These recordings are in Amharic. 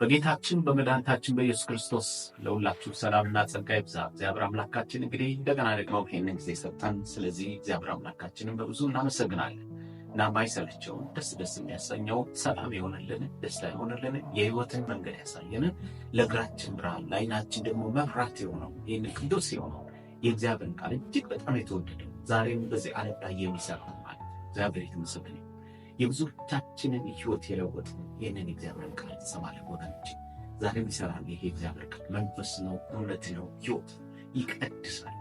በጌታችን በመድኃኒታችን በኢየሱስ ክርስቶስ ለሁላችሁ ሰላምና ጸጋ ይብዛ። እግዚአብሔር አምላካችን እንግዲህ እንደገና ደግሞ ይህንን ጊዜ ሰጠን። ስለዚህ እግዚአብሔር አምላካችንን በብዙ እናመሰግናለን እና ማይሰለቸውን ደስ የሚያሰኘው ሰላም የሆነልን ደስታ የሆነልን የሕይወትን መንገድ ያሳየንን ለእግራችን ብርሃን ለዓይናችን ደግሞ መብራት የሆነው ይህን ቅዱስ የሆነው የእግዚአብሔርን ቃል እጅግ በጣም የተወደደው ዛሬም በዚህ ዓለም ላይ የሚሰራ ማለት እግዚአብሔር የተመሰገነ የብዙዎቻችንን ሕይወት የለወጥ ይህንን እግዚአብሔርን ቃል ትሰማለን ወገኖች። ዛሬም ይሰራል። ይሄ እግዚአብሔር ቃል መንፈስ ነው፣ እውነት ነው፣ ሕይወት ይቀድሳል፣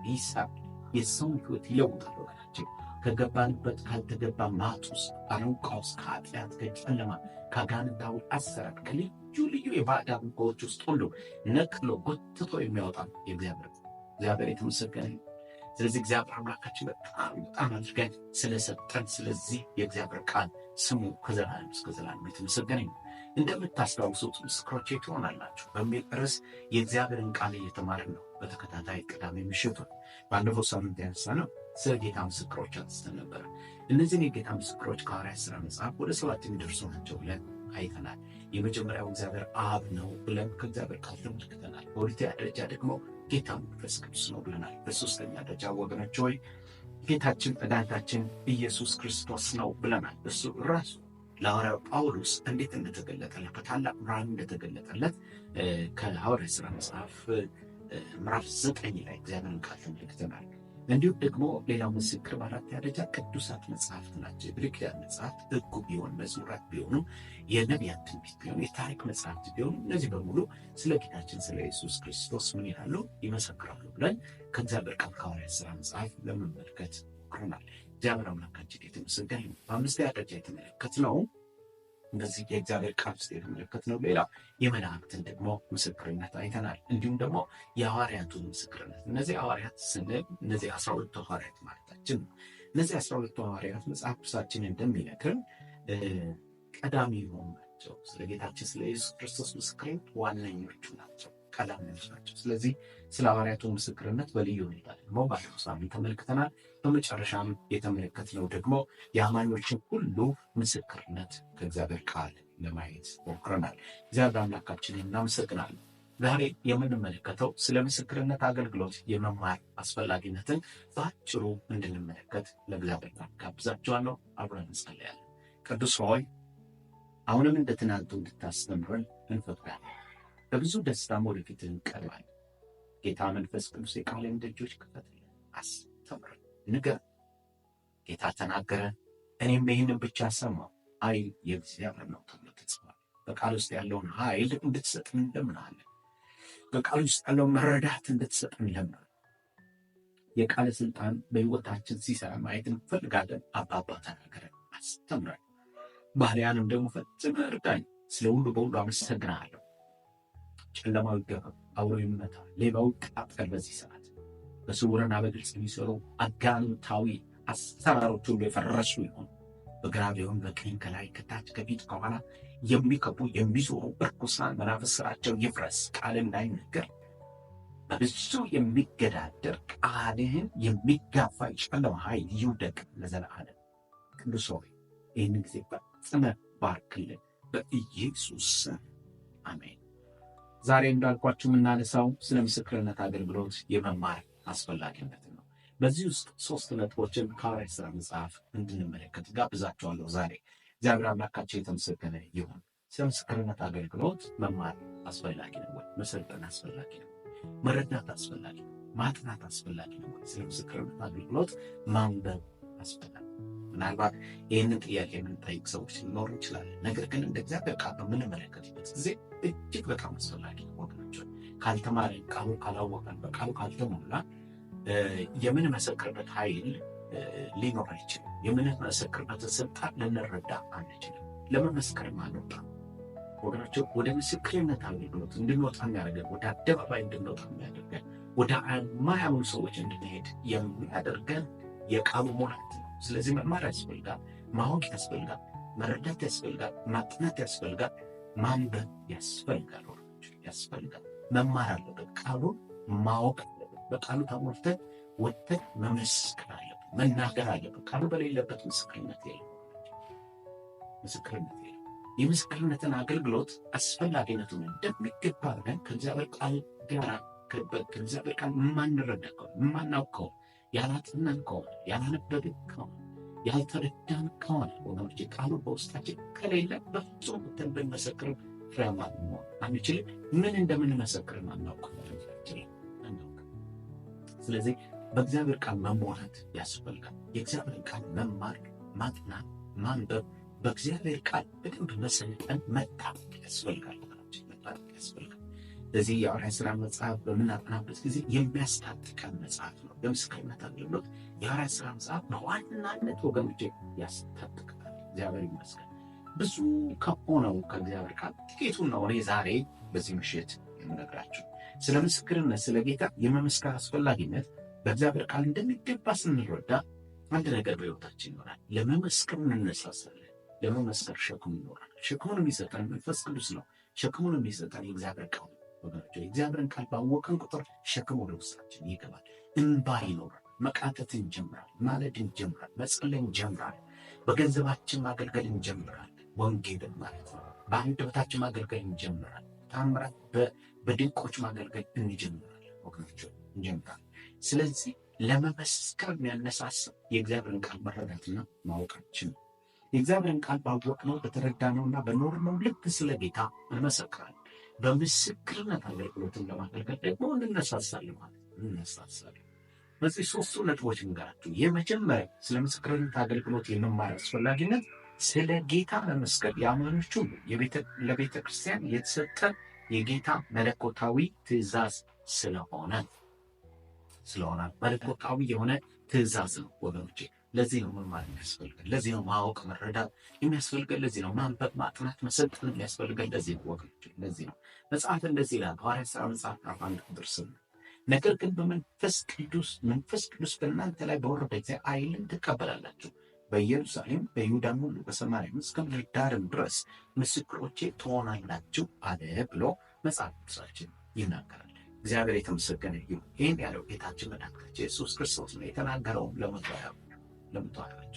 ይሳል፣ የሰውን ሕይወት ይለውጣል ወገናችን። ከገባንበት ካልተገባ ማጥ ውስጥ አረንቋ ውስጥ ከኃጢአት ከጨለማ ከአጋንንታዊ አሰራር ከልዩ ልዩ የባዕድ አምልኮዎች ውስጥ ሁሉ ነቅሎ ጎትቶ የሚያወጣ እግዚአብሔር የተመሰገነ። ስለዚህ እግዚአብሔር አምላካችን በጣም አድርገን ስለሰጠን ስለዚህ የእግዚአብሔር ቃል ስሙ ከዘላለም እስከ ዘላለም የተመሰገነ ነው። እንደምታስታውሱት ምስክሮቼ ትሆናላችሁ በሚል ርዕስ የእግዚአብሔርን ቃል እየተማርን ነው በተከታታይ ቅዳሜ ምሽቱ። ባለፈው ሳምንት ያነሳነው ስለ ጌታ ምስክሮች አንስተን ነበረ። እነዚህን የጌታ ምስክሮች ከሐዋርያት ሥራ መጽሐፍ ወደ 7 የሚደርሱ ናቸው ብለን አይተናል። የመጀመሪያው እግዚአብሔር አብ ነው ብለን ከእግዚአብሔር ቃል ተመልክተናል። በሁለተኛ ደረጃ ደግሞ ጌታ መንፈስ ቅዱስ ነው ብለናል። በሶስተኛ ደረጃ ወገኖች ሆይ ጌታችን መድኃኒታችን ኢየሱስ ክርስቶስ ነው ብለናል። እሱ ራሱ ለሐዋርያው ጳውሎስ እንዴት እንደተገለጠለት በታላቅ ብርሃን እንደተገለጠለት ከሐዋርያት ሥራ መጽሐፍ ምዕራፍ 9 ላይ እግዚአብሔርን ቃል ተመልክተናል። እንዲሁም ደግሞ ሌላው ምስክር በአራት ደረጃ ቅዱሳት መጽሐፍት ናቸው። የብሉይ ኪዳን መጽሐፍት ሕጉ ቢሆን መዝሙራት ቢሆኑ የነቢያት ትንቢት ቢሆኑ የታሪክ መጽሐፍት ቢሆኑ እነዚህ በሙሉ ስለ ጌታችን ስለ ኢየሱስ ክርስቶስ ምን ይላሉ? ይመሰክራሉ ብለን ከእግዚአብሔር ቃል ከሐዋርያት ሥራ መጽሐፍ ለመመልከት ሞክረናል። እግዚአብሔር አምላካችን የተመሰገነ ይሁን። በአምስተኛ ደረጃ የተመለከትነው እንደዚህ የእግዚአብሔር ቃል ውስጥ የተመለከትነው ሌላ የመላእክትን ደግሞ ምስክርነት አይተናል። እንዲሁም ደግሞ የሐዋርያቱን ምስክርነት። እነዚህ ሐዋርያት ስንል እነዚህ 12 ሐዋርያት ማለታችን ነው። እነዚህ 12 ሐዋርያት መጽሐፍ ቅዱሳችን እንደሚነግረን ቀዳሚ የሆኑ ናቸው። ስለ ጌታችን ስለ ኢየሱስ ክርስቶስ ምስክርነት ዋነኞቹ ናቸው፣ ቀዳሚዎች ናቸው። ስለዚህ ስለ ሐዋርያቱ ምስክርነት በልዩ ሁኔታ ደግሞ ባለፈው ሳምንት ተመልክተናል። በመጨረሻም የተመለከትነው ደግሞ የአማኞችን ሁሉ ምስክርነት ከእግዚአብሔር ቃል ለማየት ሞክረናል። እግዚአብሔር አምላካችንን እናመሰግናለን። ዛሬ የምንመለከተው ስለ ምስክርነት አገልግሎት የመማር አስፈላጊነትን በአጭሩ እንድንመለከት ለእግዚአብሔር ቃል ጋብዛችኋለሁ። አብረን እንጸልያለን። ቅዱስ ሆይ አሁንም እንደ ትናንቱ እንድታስተምረን እንፈቅዳለን። በብዙ ደስታም ወደፊት እንቀርባለን። ጌታ መንፈስ ቅዱስ የቃልን ደጆች ክፈትልን፣ አስተምረን፣ ንገረን። ጌታ ተናገረን፣ እኔም ይህንን ብቻ ሰማሁ። ኃይል የእግዚአብሔር ነው ተብሎ ተጽፏል። በቃል ውስጥ ያለውን ኃይል እንድትሰጥን እንለምናለን። በቃል ውስጥ ያለውን መረዳት እንድትሰጥን እንለምናለን። የቃል ስልጣን በሕይወታችን ሲሰራ ማየት እንፈልጋለን። አባባ ተናገረን፣ አስተምረን፣ ባህሪያንም ደግሞ ፈጽመህ እርዳኝ። ስለ ሁሉ በሁሉ አመሰግናለሁ። ጨለማው ይገፈፍ፣ አውሬው ይመታ፣ ሌባው ይቃጠል። በዚህ ሰዓት በስውርና በግልጽ የሚሰሩ አጋንንታዊ አሰራሮች ሁሉ የፈረሱ ይሁን። በግራ ቢሆን በቀኝ ከላይ ከታች ከፊት ከኋላ የሚከቡ የሚዞሩ እርኩሳን መናፍስት ስራቸው ይፍረስ። ቃል እንዳይነገር በብዙ የሚገዳደር ቃልህን የሚጋፋ የጨለማ ኃይል ይውደቅ ለዘላለም። ቅዱስ ሆይ ይህን ጊዜ ፈጽመህ ባርክልን በኢየሱስ አሜን። ዛሬ እንዳልኳችሁ የምናነሳው ስለ ምስክርነት አገልግሎት የመማር አስፈላጊነት ነው። በዚህ ውስጥ 3 ነጥቦችን ከሐዋርያት ሥራ መጽሐፍ እንድንመለከት ጋብዛችኋለሁ። ዛሬ እግዚአብሔር አምላካችን የተመሰገነ ይሁን። ስለ ምስክርነት አገልግሎት መማር አስፈላጊ ነው ወይ? መሰልጠን አስፈላጊ ነው። መረዳት አስፈላጊ ነው። ማጥናት አስፈላጊ ነው ወይ? ስለ ምስክርነት አገልግሎት ማንበብ አስፈላጊ። ምናልባት ይህንን ጥያቄ የምንጠይቅ ሰዎች ሊኖሩ እንችላለን። ነገር ግን እንደ እግዚአብሔር ቃል በምንመለከትበት ጊዜ እጅግ በጣም አስፈላጊ ነው ወገኖች። ካልተማረን፣ ቃሉን ካላወቀን፣ በቃሉ ካልተሞላ የምንመሰክርበት ኃይል ሊኖር አይችልም። የምንመሰክርበትን ስልጣን ልንረዳ አንችልም። ለመመስከርም አንወጣም ወገኖች። ወደ ምስክርነት አገልግሎት እንድንወጣ የሚያደርገን፣ ወደ አደባባይ እንድንወጣ የሚያደርገን፣ ወደ ማያምኑ ሰዎች እንድንሄድ የሚያደርገን የቃሉ ሙላት ነው። ስለዚህ መማር ያስፈልጋል፣ ማወቅ ያስፈልጋል፣ መረዳት ያስፈልጋል፣ ማጥናት ያስፈልጋል፣ ማንበብ ያስፈልጋል። ወገኖች ያስፈልጋል። መማር አለበት። ቃሉን ማወቅ አለበት። በቃሉ ተሞልተን ወጥተን መመስከር አለበት፣ መናገር አለበት። ቃሉ በሌለበት ምስክርነት የለም። ምስክርነት የለም። የምስክርነትን አገልግሎት አስፈላጊነቱን እንደሚገባ አድርገን ከእግዚአብሔር ቃል ጋር ከእግዚአብሔር ቃል የማንረዳ ከሆነ የማናውቀው ያላጠናን ከሆነ ያላነበብን ከሆነ ያልተረዳን ከሆነ ወገኖች ቃሉ በውስጣችን ከሌለ በፍጹም ብንመሰክር ፍሬያማ መሆን አንችልም። ምን እንደምንመሰክርም አናውቅም። ስለዚህ በእግዚአብሔር ቃል መሞላት ያስፈልጋል። የእግዚአብሔር ቃል መማር፣ ማጥናት፣ ማንበብ፣ በእግዚአብሔር ቃል በደንብ መሰልጠን፣ መጣበቅ ያስፈልጋል። መጣበቅ ያስፈልጋል። ስለዚህ የሐዋርያት ሥራ መጽሐፍ በምናጠናበት ጊዜ የሚያስታጥቀን መጽሐፍ ነው። በምስክርነት አገልግሎት የሐዋርያት ሥራ መጽሐፍ በዋናነት ወገኖቼ ያስታጥቀናል። እግዚአብሔር ይመስገን። ብዙ ከሆነው ከእግዚአብሔር ቃል ጥቂቱን ነው እኔ ዛሬ በዚህ ምሽት የምነግራችሁ። ስለ ምስክርነት፣ ስለ ጌታ የመመስከር አስፈላጊነት በእግዚአብሔር ቃል እንደሚገባ ስንረዳ አንድ ነገር በሕይወታችን ይኖራል። ለመመስከር እንነሳሳለን። ለመመስከር ሸክም ይኖራል። ሸክሙን የሚሰጠን መንፈስ ቅዱስ ነው። ሸክሙን የሚሰጠን የእግዚአብሔር ቃል ወገኖች፣ የእግዚአብሔርን ቃል ባወቅን ቁጥር ሸክም ወደ ውስጣችን ይገባል። እንባ ይኖራል። መቃተት እንጀምራል። ማለድ እንጀምራል። መጸለይ እንጀምራል። በገንዘባችን ማገልገል እንጀምራል። ወንጌልን ማለት ነው። በአንደበታችን ማገልገል እንጀምራል። ታምራት በድንቆች ማገልገል እንጀምራለን ወገኖች እንጀምራለን። ስለዚህ ለመመስከር የሚያነሳሳ የእግዚአብሔርን ቃል መረዳትና ማወቃችን ነው። የእግዚአብሔርን ቃል ባወቅነው በተረዳነውና በኖርነው ልክ ስለ ጌታ እንመሰክራለን። በምስክርነት አገልግሎትን ለማገልገል ደግሞ እንነሳሳለን ማለት እንነሳሳለን። በዚህ ሶስቱ ነጥቦች እንገራችሁ። የመጀመሪያ ስለ ምስክርነት አገልግሎት የመማር አስፈላጊነት ስለ ጌታ መመስከር የአማኞች ሁሉ ለቤተ ክርስቲያን የተሰጠ የጌታ መለኮታዊ ትእዛዝ ስለሆነ መለኮታዊ የሆነ ትእዛዝ ነው ወገኖቼ። ለዚህ ነው መማር የሚያስፈልገን። ለዚህ ነው ማወቅ መረዳት የሚያስፈልገን። ለዚህ ነው ማንበብ ማጥናት መሰልጠን የሚያስፈልገን። ለዚህ ነው ወገኖቼ። ለዚህ ነው መጽሐፍ እንደዚህ ይላል። ሐዋርያት ሥራ መጽሐፍ ምዕራፍ 1 ቁጥር 8 ነገር ግን መንፈስ ቅዱስ በእናንተ ላይ በወረደ ጊዜ ኃይልን ትቀበላላችሁ፣ በኢየሩሳሌም በይሁዳም ሁሉ በሰማርያም እስከ ምድር ዳርም ድረስ ምስክሮቼ ትሆናላችሁ አለ ብሎ መጽሐፍ ቅዱሳችን ይናገራል። እግዚአብሔር የተመሰገነ ይሁን። ይህን ያለው ጌታችን መድኃኒታችን ኢየሱስ ክርስቶስ ነው። የተናገረውም ለመቶ ሀያዎቹ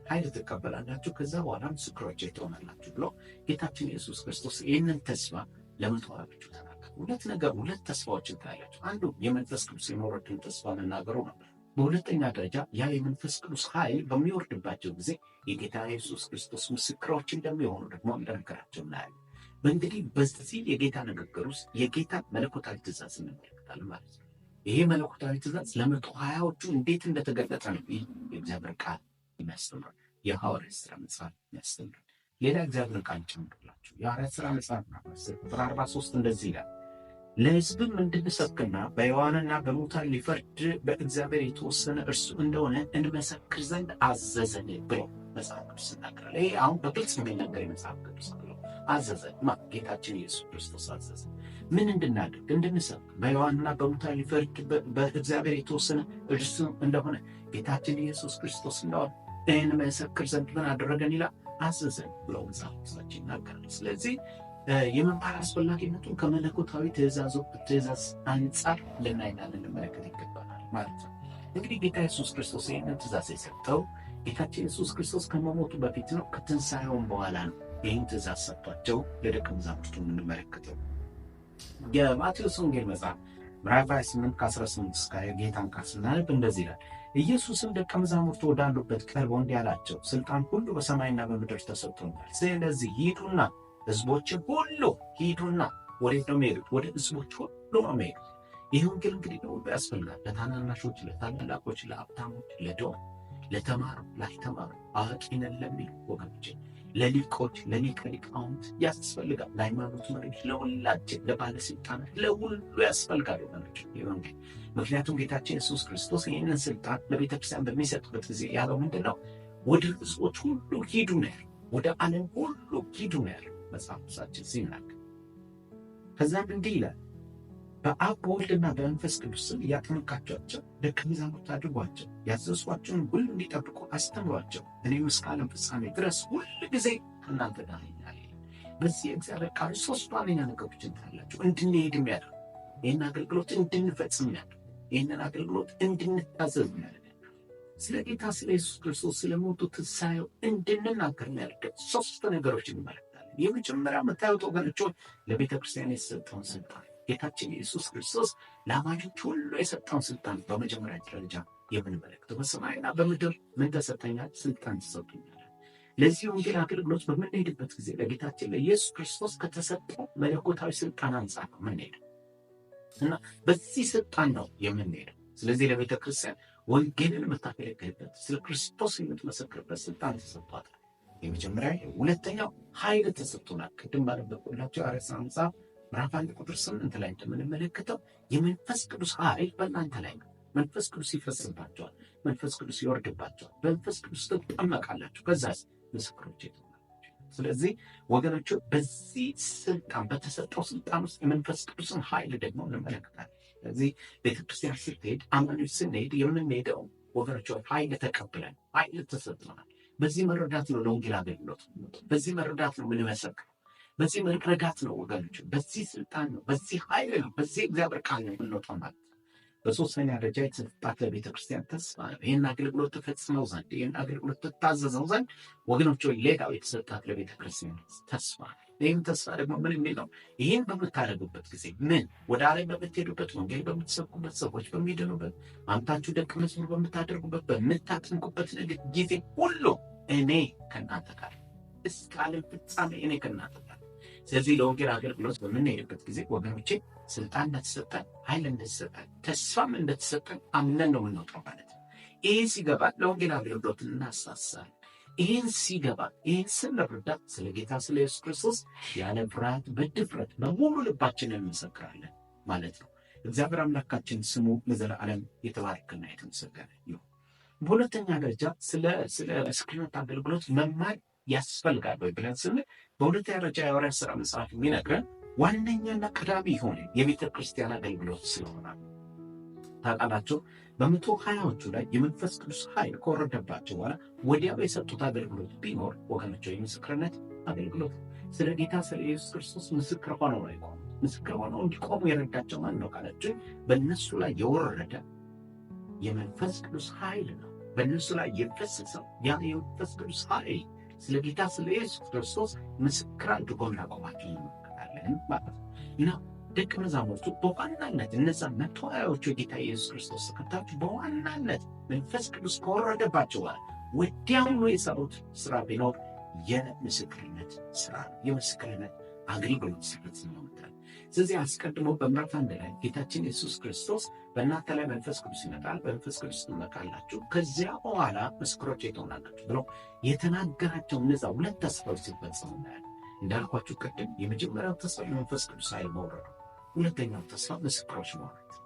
ኃይል ትቀበላላችሁ፣ ከዛ በኋላ ምስክሮቼ ትሆናላችሁ ብሎ ጌታችን ኢየሱስ ክርስቶስ ይህንን ተስፋ ለመቶ ሀያዎቹ ተናገረ። ሁለት ተስፋዎችን ታያላችሁ። አንዱ የመንፈስ ቅዱስ የመውረድን ተስፋ መናገሩ ነበር። በሁለተኛ ደረጃ ያ የመንፈስ ቅዱስ ኃይል በሚወርድባቸው ጊዜ የጌታ ኢየሱስ ክርስቶስ ምስክሮች እንደሚሆኑ ደግሞ እንደነገራቸው እናያለን። በእንግዲህ በዚህ የጌታ ንግግር ውስጥ የጌታ መለኮታዊ ትእዛዝ እንመለከታለን ማለት ነው። ይሄ መለኮታዊ ትእዛዝ ለመቶ ሀያዎቹ እንዴት እንደተገለጠ ነው ይህ የእግዚአብሔር ቃል የሚያስተምረን፣ የሐዋርያት ሥራ መጽሐፍ የሚያስተምረን። ሌላ እግዚአብሔር ቃል ጨምርላችሁ የሐዋርያት ሥራ መጽሐፍ ቁጥር 43 እንደዚህ ይላል፣ ለሕዝብም እንድንሰብክና በሕያዋንና በሙታን ሊፈርድ በእግዚአብሔር የተወሰነ እርሱ እንደሆነ እንመሰክር ዘንድ አዘዘን ብሎ መጽሐፍ ቅዱስ ይናገራል። ይሄ አሁን በግልጽ የሚናገር የመጽሐፍ ቅዱስ ብሎ አዘዘን። ጌታችን ኢየሱስ ክርስቶስ አዘዘ። ምን እንድናደርግ? እንድንሰብክ፣ በሕያዋንና በሙታን ሊፈርድ በእግዚአብሔር የተወሰነ እርሱ እንደሆነ ጌታችን ኢየሱስ ክርስቶስ እንደሆነ እንመሰክር ዘንድ ምን አደረገን ይላል? አዘዘን ብሎ መጽሐፍ ቅዱሳችን ይናገራል። ስለዚህ የመማር አስፈላጊነቱን ከመለኮታዊ ትእዛዝ አንጻር ልናይና ልንመለከት ይገባናል ማለት ነው። እንግዲህ ጌታ ኢየሱስ ክርስቶስ ይህንን ትእዛዝ የሰጠው ጌታችን ኢየሱስ ክርስቶስ ከመሞቱ በፊት ነው፣ ከትንሣኤውም በኋላ ነው ይህን ትእዛዝ ሰጥቷቸው ለደቀ መዛሙርቱ የምንመለከተው። የማቴዎስ ወንጌል መጽሐፍ ምዕራፍ 28 ከ18 እስከ ጌታን ቃል ስናነብ እንደዚህ ይላል፣ ኢየሱስም ደቀ መዛሙርቱ ወዳሉበት ቀርቦ እንዲህ አላቸው፣ ስልጣን ሁሉ በሰማይና በምድር ተሰጥቶኛል። ስለዚህ ሂዱና ሕዝቦችን ሁሉ ሂዱና፣ ወዴት ነው የሚሄዱት? ወደ ሕዝቦች ሁሉ ነው የሚሄዱት። ይህ ወንጌል እንግዲህ ለሁሉ ያስፈልጋል። ለታናናሾች፣ ለታላላቆች፣ ለሀብታሞች፣ ለድሆች፣ ለተማሩ፣ ላልተማሩ፣ አዋቂ ነን ለሚሉ ወገኖች፣ ለሊቆች፣ ለሊቀ ሊቃውንት ያስፈልጋል። ለሃይማኖት መሪዎች፣ ለሁላችን፣ ለባለስልጣናት፣ ለሁሉ ያስፈልጋል ወገኖች ይህ ወንጌል። ምክንያቱም ጌታችን ኢየሱስ ክርስቶስ ይህንን ስልጣን ለቤተክርስቲያን በሚሰጥበት ጊዜ ያለው ምንድን ነው? ወደ ሕዝቦች ሁሉ ሂዱ ነው ያለው። ወደ ዓለም ሁሉ ሂዱ ነው ያለው መጽሐፍ ቅዱሳችን ሲናገር። ከዛም እንዲህ ይላል፣ በአብ በወልድና በመንፈስ ቅዱስ ስም እያጠመቃችኋቸው ደቀ መዛሙርት አድርጓቸው፣ ያዘዝኋቸውን ሁሉ እንዲጠብቁ አስተምሯቸው፣ እኔም እስከ ዓለም ፍጻሜ ድረስ ሁል ጊዜ ከእናንተ ጋር ነኝ። በዚህ የእግዚአብሔር ቃል ሶስት ዋነኛ ነገሮችን ታያላችሁ እንድንሄድ የሚያደርግ፣ ይህን አገልግሎት እንድንፈጽም የሚያደርግ፣ ይህንን አገልግሎት እንድንታዘዝ የሚያደርግ፣ ስለ ጌታ ስለ ኢየሱስ ክርስቶስ ስለሞቱ ትንሣኤው እንድንናገር የሚያደርግ ሶስት ነገሮችን እንመለከታለን። የመጀመሪያ የምታዩት ወገኖች ለቤተ ክርስቲያን የተሰጠውን ስልጣን ጌታችን ኢየሱስ ክርስቶስ ለአማኞች ሁሉ የሰጠውን ስልጣን በመጀመሪያ ደረጃ የምንመለከተው በሰማይና በምድር ምን ተሰጠኛል? ስልጣን ተሰጥቶኛል። ለዚህ ወንጌል አገልግሎት በምንሄድበት ጊዜ ለጌታችን ለኢየሱስ ክርስቶስ ከተሰጠው መለኮታዊ ስልጣን አንጻር ነው የምንሄደው እና በዚህ ስልጣን ነው የምንሄደው። ስለዚህ ለቤተ ክርስቲያን ወንጌልን የምታገለግልበት ስለ ክርስቶስ የምትመሰክርበት ስልጣን ተሰጥቷታል። የመጀመሪያ። ሁለተኛው ኃይል ተሰጥቶናል። ቅድም ባነበብኩላችሁ ሐዋርያት ሥራ መጽሐፍ ምዕራፍ 1 ቁጥር 8 ላይ እንደምንመለከተው የመንፈስ ቅዱስ ኃይል በእናንተ ላይ ነው። መንፈስ ቅዱስ ይፈስባቸዋል፣ መንፈስ ቅዱስ ይወርድባቸዋል፣ በመንፈስ ቅዱስ ትጠመቃላችሁ፣ ከዛስ ምስክሮቼ ትሆናላችሁ። ስለዚህ ወገኖቹ በዚህ ስልጣን በተሰጠው ስልጣን ውስጥ የመንፈስ ቅዱስን ኃይል ደግሞ እንመለከታለን። ስለዚህ ቤተክርስቲያን ስትሄድ አማኞች ስንሄድ የምንሄደው ወገኖቹ ኃይል ተቀብለን ኃይል ተሰጥቶናል። በዚህ መረዳት ነው ለወንጌል አገልግሎት፣ በዚህ መረዳት ነው የምንመሰክረው፣ በዚህ መረዳት ነው ወገኖቹ፣ በዚህ ስልጣን ነው፣ በዚህ ኃይል ነው፣ በዚህ እግዚአብሔር ቃል ነው የምንወጣው ማለት ነው። በሶስተኛ ደረጃ የተሰጣት ለቤተክርስቲያን ተስፋ ነው። ይህን አገልግሎት ትፈጽመው ዘንድ ይህን አገልግሎት ትታዘዘው ዘንድ ወገኖች ሌላው የተሰጣት ለቤተክርስቲያን ተስፋ ነው። ይህም ተስፋ ደግሞ ምን የሚል ነው? ይህን በምታደርጉበት ጊዜ ምን ወደ ዓለም በምትሄዱበት፣ ወንጌል በምትሰብኩበት፣ ሰዎች በሚድኑበት፣ አምታችሁ ደቀ መዝሙር በምታደርጉበት፣ በምታጥምቁበት ጊዜ ሁሉ እኔ ከእናንተ ጋር እስከ ዓለም ፍጻሜ እኔ ከእናንተ ጋር። ስለዚህ ለወንጌል አገልግሎት በምንሄድበት ጊዜ ወገኖቼ ስልጣን እንደተሰጠን፣ ኃይል እንደተሰጠን፣ ተስፋም እንደተሰጠን አምነን ነው የምንወጣው ማለት ነው። ይህ ሲገባ ለወንጌል አገልግሎት እናሳሳለን። ይህን ሲገባ ይህን ስንረዳ ስለ ጌታ ስለ ኢየሱስ ክርስቶስ ያለ ፍርሃት በድፍረት በሙሉ ልባችንን እንመሰክራለን ማለት ነው። እግዚአብሔር አምላካችን ስሙ ለዘላለም የተባረከና የተመሰገነ ይሁን። በሁለተኛ ደረጃ ስለ ምስክርነት አገልግሎት መማር ያስፈልጋል ወይ ብለን ስንል በሁለተኛ ደረጃ የሐዋርያት ሥራ መጽሐፍ የሚነግረን ዋነኛና ቀዳሚ የሆነ የቤተ ክርስቲያን አገልግሎት ስለሆነ ታውቃላችሁ። በ120ዎቹ ላይ የመንፈስ ቅዱስ ኃይል ከወረደባቸው በኋላ ወዲያው የሰጡት አገልግሎት ቢኖር ወገኖች የምስክርነት አገልግሎት ስለ ጌታ ስለ ኢየሱስ ክርስቶስ ምስክር ሆነው ነው የቆሙት። ምስክር ሆነው እንዲቆሙ የረዳቸው ማን ነው ካላችሁ በእነሱ ላይ የወረደ የመንፈስ ቅዱስ ኃይል ነው። በእነሱ ላይ የፈሰሰው ያ የመንፈስ ቅዱስ ኃይል ስለ ጌታ ስለ ኢየሱስ ክርስቶስ ምስክር አድርጎ እንዳቆማቸው እንመለከታለን ማለት ነው። እና ደቀ መዛሙርቱ በዋናነት እነዛ 120ዎቹ የጌታ ኢየሱስ ክርስቶስ ተከታዮች በዋናነት መንፈስ ቅዱስ ከወረደባቸው በኋላ ወዲያውኑ የሰሩት ስራ ቢኖር የምስክርነት ስራ ነው። የምስክርነት አገልግሎት ሲፈጽሙ ነው። ስለዚህ አስቀድሞ በምዕራፍ 1 ላይ ጌታችን ኢየሱስ ክርስቶስ በእናንተ ላይ መንፈስ ቅዱስ ይመጣል፣ በመንፈስ ቅዱስ ትመካላችሁ፣ ከዚያ በኋላ ምስክሮቼ ትሆናላችሁ ብሎ የተናገራቸው እነዛ ሁለት ተስፋዎች ሲፈጸሙ እናያለን። እንዳልኳችሁ ቅድም የመጀመሪያው ተስፋ የመንፈስ ቅዱስ ኃይል መውረዱ፣ ሁለተኛው ተስፋ ምስክሮች መሆናቸው።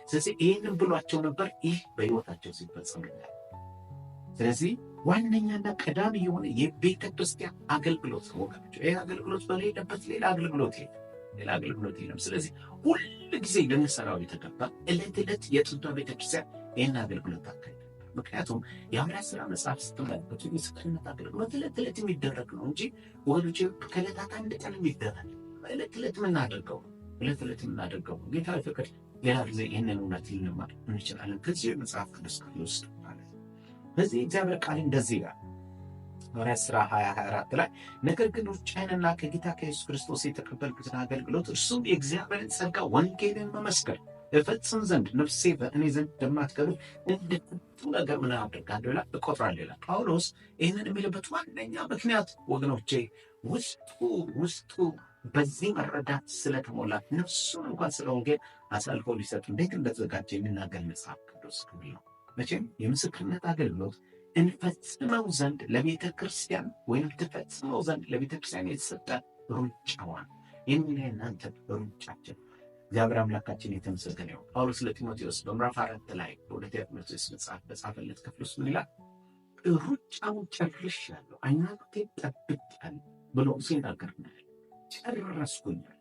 ስለዚህ ይህንን ብሏቸው ነበር። ይህ በሕይወታቸው ሲፈጸም እናያለን። ስለዚህ ዋነኛና ቀዳሚ የሆነ የቤተ ክርስቲያን አገልግሎት ነው ወገኖች። ይህ አገልግሎት በሌለበት ሌላ አገልግሎት የለም። ስለዚህ ሁል ጊዜ ልንሰራው የተገባ ዕለት ዕለት የጥንቷ ቤተክርስቲያን ይህን አገልግሎት አካሄድ። ምክንያቱም የሐዋርያት ሥራ መጽሐፍ ስትመለከቱ የምስክርነት አገልግሎት ዕለት ዕለት የሚደረግ ነው እንጂ ወገኖች ከዕለታት አንድ ቀን የሚደረግ ዕለት ዕለት የምናደርገው ጌታ ፍቅር ሌላ ጊዜ ይህንን እውነት ልንማር እንችላለን ከዚህ የመጽሐፍ ቅዱስ ክፍል ውስጥ ማለት ነው። በዚህ እግዚአብሔር ቃል እንደዚህ ይላል ሐዋርያት ሥራ 20:24 ላይ ነገር ግን ሩጫዬንና ከጌታ ከኢየሱስ ክርስቶስ የተቀበልኩትን አገልግሎት እርሱም የእግዚአብሔርን ጸጋ ወንጌልን መመስከር እፈጽም ዘንድ ነፍሴ በእኔ ዘንድ እንደማትቀርብ እንደ ጥንቱ ነገር ምን አደርጋለሁ ይላል እቆጥራለሁ ይላል ጳውሎስ። ይህንን የሚልበት ዋነኛ ምክንያት ወገኖቼ ውስጡ በዚህ መረዳት ስለተሞላ ነፍሱን እንኳን ስለ ወንጌል አሳልፎ ሊሰጥ እንዴት እንደተዘጋጀ የሚናገር መጽሐፍ ቅዱስ ክፍል ነው። መቼም የምስክርነት አገልግሎት እንፈጽመው ዘንድ ለቤተ ክርስቲያን ወይም ትፈጽመው ዘንድ ለቤተ ክርስቲያን የተሰጠ ሩጫዋን የኔና የእናንተ ሩጫችን እግዚአብሔር አምላካችን የተመሰገነ ይሁን። ጳውሎስ ለጢሞቴዎስ በምዕራፍ 4 ላይ በሁለተኛ ጢሞቴዎስ መጽሐፍ በጻፈለት ክፍል ውስጥ ምን ይላል? ሩጫውን ጨርሻለሁ፣ ሃይማኖቴን ጠብቄአለሁ ብሎ ሲናገር እናያለን። ጨረስኩኛል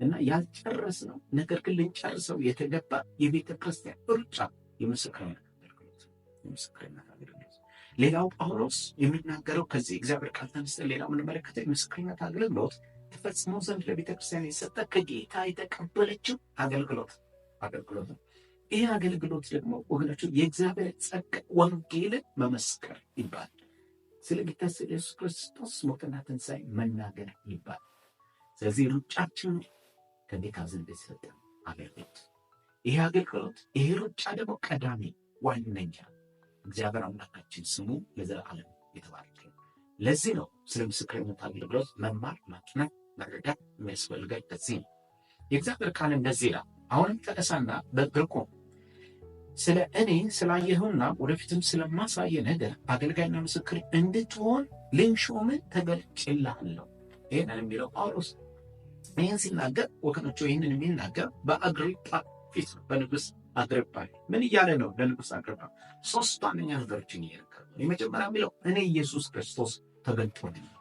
እና ያልጨረስነው ነገር ግን ልንጨርሰው የተገባ የቤተ ክርስቲያን ሩጫ የምስክርነት አገልግሎት። ሌላው ጳውሎስ የሚናገረው ከዚህ እግዚአብሔር ቃል ተነስተን ሌላው የምንመለከተው የምስክርነት አገልግሎት ተፈጽሞ ዘንድ ለቤተ ክርስቲያን የሰጠ ከጌታ የተቀበለችው አገልግሎት ነው። ይህ አገልግሎት ደግሞ ወገኖቹ የእግዚአብሔር ጸጋ ወንጌልን መመስከር ይባላል። ስለ ጌታ ስለ ኢየሱስ ክርስቶስ ሞትና ትንሣኤ መናገር ይባላል። ስለዚህ ሩጫችን ከጌታ ዘንድ የተሰጠ አገልግሎት፣ ይሄ አገልግሎት ይሄ ሩጫ ደግሞ ቀዳሚ ዋነኛ እግዚአብሔር አምላካችን ስሙ ለዘላለም የተባረከ። ለዚህ ነው ስለ ምስክርነት አገልግሎት መማር ማጥናት መረዳት የሚያስፈልገን። ለዚህ ነው የእግዚአብሔር ቃል እንደዚህ ይላል። አሁንም ተነሳና በእግር ቁም፣ ስለ እኔ ስላየኸውና ወደፊትም ስለማሳየ ነገር አገልጋይና ምስክር እንድትሆን ልሾምህ ተገልጬልሃለሁ። ይህንን የሚለው ጳውሎስ ይህን ሲናገር ወገኖቹ ይህንን የሚናገር በአግሪጳ ፊት ነው፣ በንጉሥ አግሪጳ። ምን እያለ ነው? ለንጉሥ አግሪጳ ሶስት ዋነኛ ነገሮችን እየነገረ ነው። የመጀመሪያ የሚለው እኔ ኢየሱስ ክርስቶስ ተገልጦልኛል።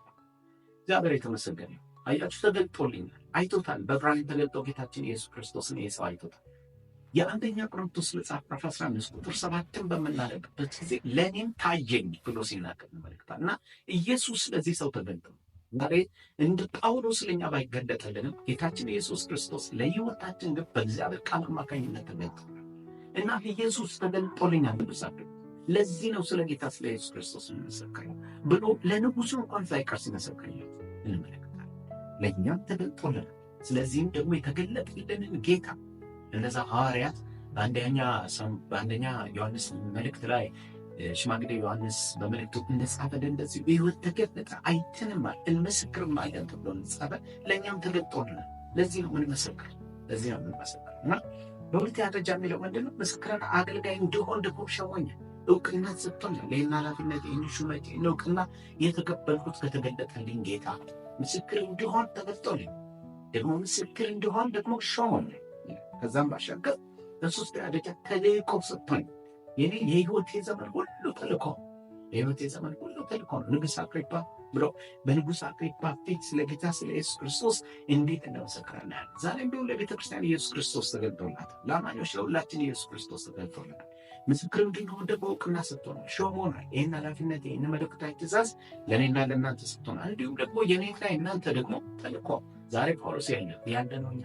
እግዚአብሔር የተመሰገነ። አያችሁ፣ ተገልጦልኛል፣ አይቶታል። በብርሃን ተገልጦ ጌታችን ኢየሱስ ክርስቶስን ይህ ሰው አይቶታል። የአንደኛ ቆሮንቶስ መጽሐፍ 15 ቁጥር 7 በምናነብበት ጊዜ ለእኔም ታየኝ ብሎ ሲናገር እንመለከታለን። እና ኢየሱስ ለዚህ ሰው ተገልጦ ዛሬ እንደ ጳውሎስ ለኛ ባይገለጥልንም ጌታችን ኢየሱስ ክርስቶስ ለሕይወታችን ግን በእግዚአብሔር ቃል አማካኝነት ተገልጦ እና ኢየሱስ ተገልጦልኛል ብዛት። ለዚህ ነው ስለ ጌታ ስለ ኢየሱስ ክርስቶስ እንመሰክራለን ብሎ ለንጉሡ እንኳን ሳይቀር ሲመሰክርለት እንመለከታለን። ለእኛም ተገልጦልናል። ስለዚህም ደግሞ የተገለጠልንን ጌታ እነዛ ሐዋርያት በአንደኛ ዮሐንስ መልእክት ላይ ሽማግሌ ዮሐንስ በመልእክቱ እንደጻፈልን እንደዚህ በሕይወት ተገለጠ አይተንማል እንመሰክርማለን ተብሎ እንደጻፈ ለእኛም ተገልጦልናል። ለዚህ ነው የምንመሰክር። እና በሁለተኛ ደረጃ የሚለው ምንድነው? ምስክርና አገልጋይ እንድሆን ደግሞ ሸሞኛል፣ እውቅና ሰጥቶኛል። ይህን ኃላፊነት ይህን ሹመት ይህን እውቅና የተቀበልኩት ከተገለጠልኝ ጌታ ምስክር እንድሆን ተገልጦልኝ፣ ደግሞ ምስክር እንድሆን ደግሞ ሾሞኛል። ከዛም ባሻገር በሶስት ደረጃ ተልእኮ ሰጥቶኝ የኔ የህይወቴ ዘመን ሁሉ ተልእኮ ነው። ንጉሥ አግሪጳ ብሎ በንጉሥ አግሪጳ ፊት ስለ ጌታ ስለ ኢየሱስ ክርስቶስ እንዴት እንመሰክራለን? ዛሬም ቢሆን ለቤተ ክርስቲያን ኢየሱስ ክርስቶስ ተገልጦላታል። ለአማኞች ለሁላችን ኢየሱስ ክርስቶስ ተገልጦላታል። ምስክር እንድንሆን ደግሞ እውቅና ሰጥቶናል፣ ሾሞናል። ይህን ኃላፊነት ይህን መለኮታዊ ትእዛዝ ለእኔና ለእናንተ ሰጥቶናል። እንዲሁም ደግሞ የኔና እናንተ ደግሞ ተልእኮ ዛሬ ጳውሎስ ያለነው እኛ፣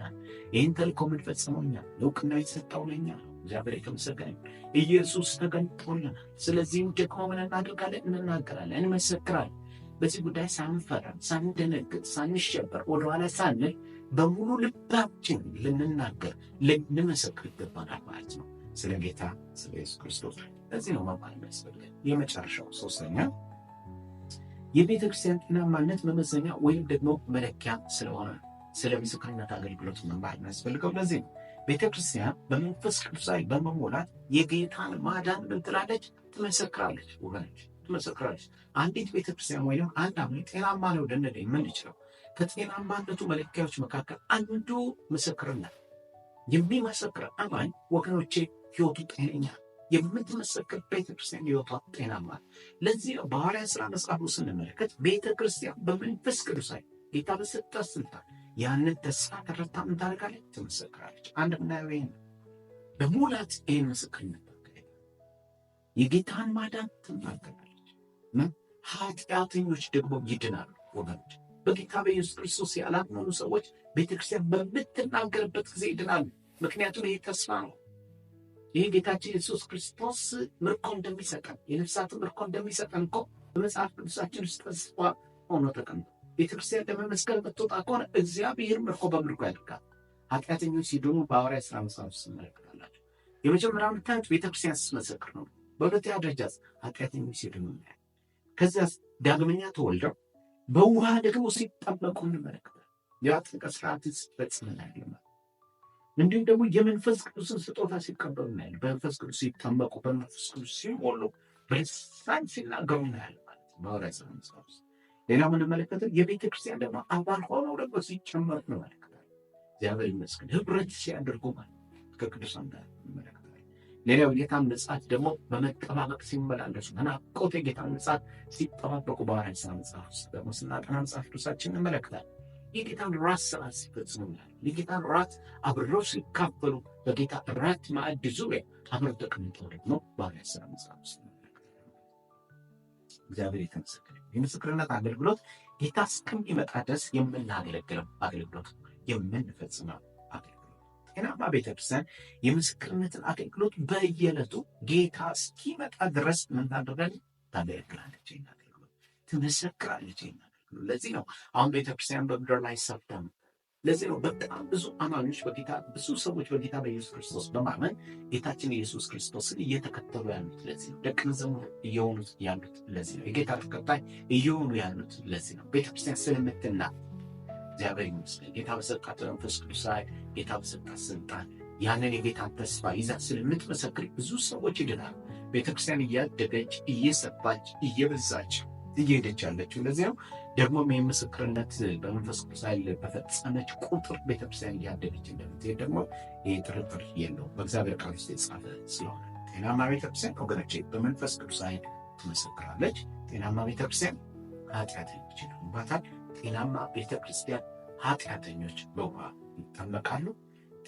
ይህን ተልእኮ የምንፈጽመው እኛ፣ እውቅና የተሰጠው ለእኛ። እግዚአብሔር የተመሰገነ። ኢየሱስ ተገልጦልናል። ስለዚህም ደግሞ ምን እናደርጋለን? እንናገራለን፣ እንመሰክራለን። በዚህ ጉዳይ ሳንፈራ፣ ሳንደነግጥ፣ ሳንሸበር፣ ወደኋላ ሳንል በሙሉ ልባችን ልንናገር ልንመሰክር ይገባናል ማለት ነው ስለ ጌታ ስለ ኢየሱስ ክርስቶስ። ለዚህ ነው መማር የሚያስፈልገን። የመጨረሻው ሶስተኛ የቤተ ክርስቲያን ጤናማነት መመዘኛ ወይም ደግሞ መለኪያ ስለሆነ ስለ ምስክርነት አገልግሎት መማር የሚያስፈልገው ለዚህ ነው። ቤተ ክርስቲያን በመንፈስ ቅዱሳዊ በመሞላት የጌታን ማዳን ምን ትላለች? ትመሰክራለች። ወገኖች ትመሰክራለች። አንዲት ቤተ ክርስቲያን ወይም አንድ አማኝ ጤናማ ነው ልንል የምንችለው ከጤናማነቱ መለኪያዎች መካከል አንዱ ምስክርነት። የሚመሰክር አማኝ ወገኖቼ ሕይወቱ ጤነኛ፣ የምትመሰክር ቤተክርስቲያን ሕይወቷ ጤናማ። ለዚህ ነው በሐዋርያት ሥራ መጽሐፍ ስንመለከት ቤተክርስቲያን በመንፈስ ቅዱሳዊ ጌታ በሰጣት ስልጣን ያንን ተስፋ ተረድታ ምን ታደርጋለች? ትመሰክራለች። አንድ ምናየው ይሄን በሙላት ይህን ምስክርነት የጌታን ማዳን ትናገራለች። ኃጢአተኞች ደግሞ ይድናሉ። ወገኖች በጌታ በኢየሱስ ክርስቶስ ያላመኑ ሰዎች ቤተክርስቲያን በምትናገርበት ጊዜ ይድናሉ። ምክንያቱም ይህ ተስፋ ነው። ይህ ጌታችን ኢየሱስ ክርስቶስ ምርኮ እንደሚሰጠን የነፍሳት ምርኮ እንደሚሰጠን እኮ በመጽሐፍ ቅዱሳችን ውስጥ ተስፋ ሆኖ ተቀምጧል። ቤተክርስቲያን ለመመስከር የምትወጣ ከሆነ እግዚአብሔር ምርኮ በምርኮ ያደርጋል። ኃጢአተኞች ሲድኑ በሐዋርያት ሥራ መጽሐፍ ትመለከታላችሁ። የመጀመሪያው የምታዩት ቤተክርስቲያን ስትመሰክር ነው። በሁለተኛ ደረጃ ኃጢአተኞች ሲድኑ እናያለን። ከዚያ ዳግመኛ ተወልደው በውሃ ደግሞ ሲጠመቁ እንመለከታለን። የጥምቀት ሥርዓትን ሲፈጽሙ እናያለን። እንዲሁም ደግሞ የመንፈስ ቅዱስን ስጦታ ሲቀበሉ እናያለን። በመንፈስ ቅዱስ ሲጠመቁ፣ በመንፈስ ቅዱስ ሲሞሉ፣ በልሳን ሲናገሩ እናያለን ማለት ነው በሐዋርያት ሥራ መጽሐፍ ውስጥ። ሌላ የምንመለከተው የቤተ ክርስቲያን ደግሞ አባል ሆነው ደግሞ ሲጨመሩ እንመለከታለን። እግዚአብሔር ይመስገን ህብረት ሲያደርጉ ማለት ከቅዱሳን ጋር እንመለከታለን። ሌላው የጌታን ምጽአት ደግሞ በመጠባበቅ ሲመላለሱ በናፍቆት የጌታን ምጽአት ሲጠባበቁ በሐዋርያት ሥራ መጽሐፍ ውስጥ ደግሞ ስናጠና መጽሐፍ ቅዱሳችን እንመለከታለን። የጌታን ራት ስርዓት ሲፈጽሙ የጌታን ራት አብረው ሲካፈሉ በጌታ ራት ማዕድ ዙሪያ አብረው ተቀምጠው ደግሞ በሐዋርያት ሥራ መጽሐፍ ውስጥ እንመለከታለን። እግዚአብሔር የተመሰገነ። የምስክርነት አገልግሎት ጌታ እስከሚመጣ ድረስ የምናገለግለው አገልግሎት፣ የምንፈጽመው አገልግሎት። ጤናማ ቤተክርስቲያን የምስክርነትን አገልግሎት በየዕለቱ ጌታ እስኪመጣ ድረስ ምን ታደርጋለች? ታገለግላለች። ትመሰክራለች። ለዚህ ነው አሁን ቤተክርስቲያን በምድር ላይ ሰፍተም ለዚህ ነው በጣም ብዙ አማኞች ብዙ ሰዎች በጌታ በኢየሱስ ክርስቶስ በማመን ጌታችን ኢየሱስ ክርስቶስን እየተከተሉ ያሉት። ለዚህ ነው ደቀ መዝሙር እየሆኑ ያሉት። ለዚህ ነው የጌታ ተከታይ እየሆኑ ያሉት። ለዚህ ነው ቤተክርስቲያን ስለምትና እግዚአብሔር ይመስገን ጌታ በሰጣት መንፈስ ቅዱስ ላይ ጌታ በሰጣት ስልጣን ያንን የጌታን ተስፋ ይዛ ስለምትመሰክር ብዙ ሰዎች ይድናሉ። ቤተክርስቲያን እያደገች እየሰፋች እየበዛች እየሄደች ያለችው ለዚህ ነው። ደግሞም ይህ ምስክርነት በመንፈስ ቅዱስ ኃይል በፈጸመች ቁጥር ቤተክርስቲያን እያደገች እንደምትሄድ ደግሞ ይህ ጥርጥር የለውም፣ በእግዚአብሔር ቃል ውስጥ የተጻፈ ስለሆነ። ጤናማ ቤተክርስቲያን ወገኖቼ በመንፈስ ቅዱስ ኃይል ትመሰክራለች። ጤናማ ቤተክርስቲያን ኃጢአተኞች ይድኑባታል። ጤናማ ቤተክርስቲያን ኃጢአተኞች በውሃ ይጠመቃሉ።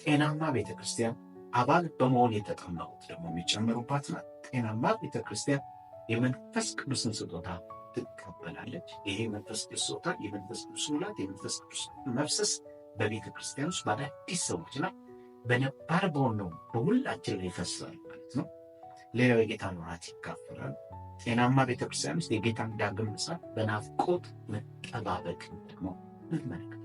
ጤናማ ቤተክርስቲያን አባል በመሆን የተጠመቁት ደግሞ የሚጨመሩባት ናት። ጤናማ ቤተክርስቲያን የመንፈስ ቅዱስን ስጦታ ትቀበላለች። ይሄ መንፈስ ቅዱስ ስጦታ የመንፈስ ቅዱስ ሙላት የመንፈስ ቅዱስ መፍሰስ በቤተ ክርስቲያን ውስጥ በአዳዲስ ሰዎች ላይ በነባር በሆነው በሁላችን ላይ ይፈሳል ማለት ነው። ሌላው የጌታን እራት ይካፈላል። ጤናማ ቤተክርስቲያን ውስጥ የጌታን ዳግም ምጽአት በናፍቆት መጠባበቅ ደግሞ እንመለከታለን።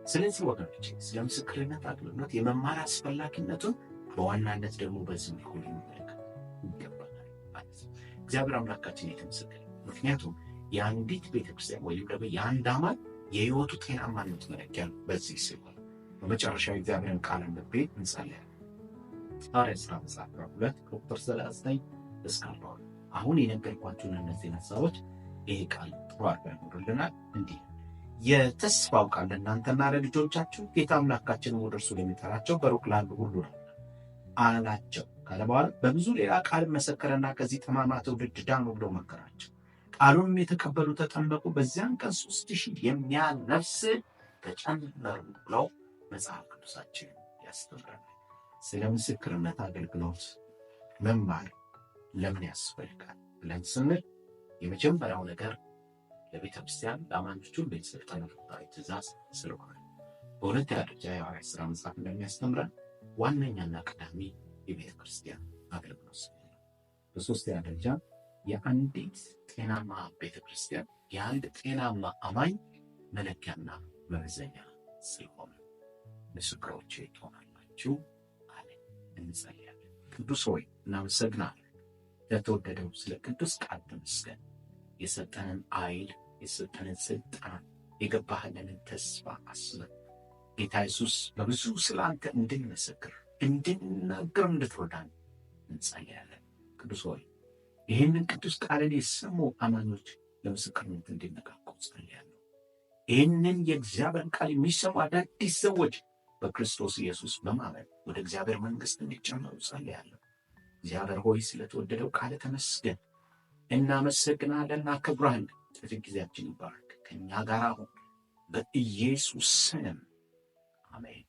ስለዚህ ወገኖች ስለ ምስክርነት አገልግሎት የመማር አስፈላጊነቱን በዋናነት ደግሞ በዚህ መልኩ ልንመለከት ይገባናል ማለት ነው። እግዚአብሔር አምላካችን የተመሰገነ። ምክንያቱም የአንዲት ቤተክርስቲያን ወይም ደግሞ የአንድ አማኝ የህይወቱ ጤናማነት መለኪያ በዚህ ሲሆን በመጨረሻ እግዚአብሔርን ቃል አንብቤ እንጸልያለን። ሐዋርያት ሥራ ምዕራፍ 2 ቁጥር 39 እስከ 42 አሁን የነገርኳችሁን እነዚህን ሀሳቦች ይሄ ቃል ጥሩ አድርጎ ያኖርልናል። እንዲህ የተስፋው ቃል ለእናንተና ለልጆቻችሁ ጌታ አምላካችንን ወደ እርሱ ለሚጠራቸው በሩቅ ላሉ ሁሉ ነው አላቸው ካለ በኋላ በብዙ ሌላ ቃል መሰከረና ከዚህ ጠማማ ትውልድ ዳኑ ብሎ መከራቸው። ቃሉንም የተቀበሉ ተጠመቁ። በዚያን ቀን 3,000 የሚያህል ነፍስ ተጨመሩ ብለው መጽሐፍ ቅዱሳችን ያስተምረናል። ስለ ምስክርነት አገልግሎት መማር ለምን ያስፈልጋል ብለን ስንል የመጀመሪያው ነገር ለቤተ ክርስቲያን ለአማኞቹ የተሰጠን ትእዛዝ ስለሆነ፣ በሁለተኛ ደረጃ የሐዋርያት ሥራ መጽሐፍ እንደሚያስተምረን ዋነኛና ቀዳሚ የቤተ ክርስቲያን አገልግሎት ስለሆነ፣ በሶስተኛ ደረጃ የአንዲት ጤናማ ቤተ ክርስቲያን የአንድ ጤናማ አማኝ መለኪያና መመዘኛ ስለሆነ ምስክሮቼ ትሆናላችሁ አለ። እንጸልያለን። ቅዱስ ሆይ እናመሰግናለን። ለተወደደው ስለ ቅዱስ ቃል ተመስገን። የሰጠንን ኃይል የሰጠንን ስልጣን የገባህልንን ተስፋ አስበን ጌታ ኢየሱስ በብዙ ስላንተ እንድንመሰክር እንድንናገር እንድትረዳን እንጸልያለን። ቅዱስ ሆይ ይህንን ቅዱስ ቃልን የሰሙ አማኞች ለምስክርነት እንዲነቃቁ ጸልያለሁ። ይህንን የእግዚአብሔር ቃል የሚሰሙ አዳዲስ ሰዎች በክርስቶስ ኢየሱስ በማመን ወደ እግዚአብሔር መንግሥት እንዲጨመሩ ጸልያለሁ። እግዚአብሔር ሆይ ስለተወደደው ቃል ተመስገን። እናመሰግናለን፣ እናከብራለን። ጥቂት ጊዜያችን ይባርክ። ከእኛ ጋር አሁን በኢየሱስ ስም አሜን።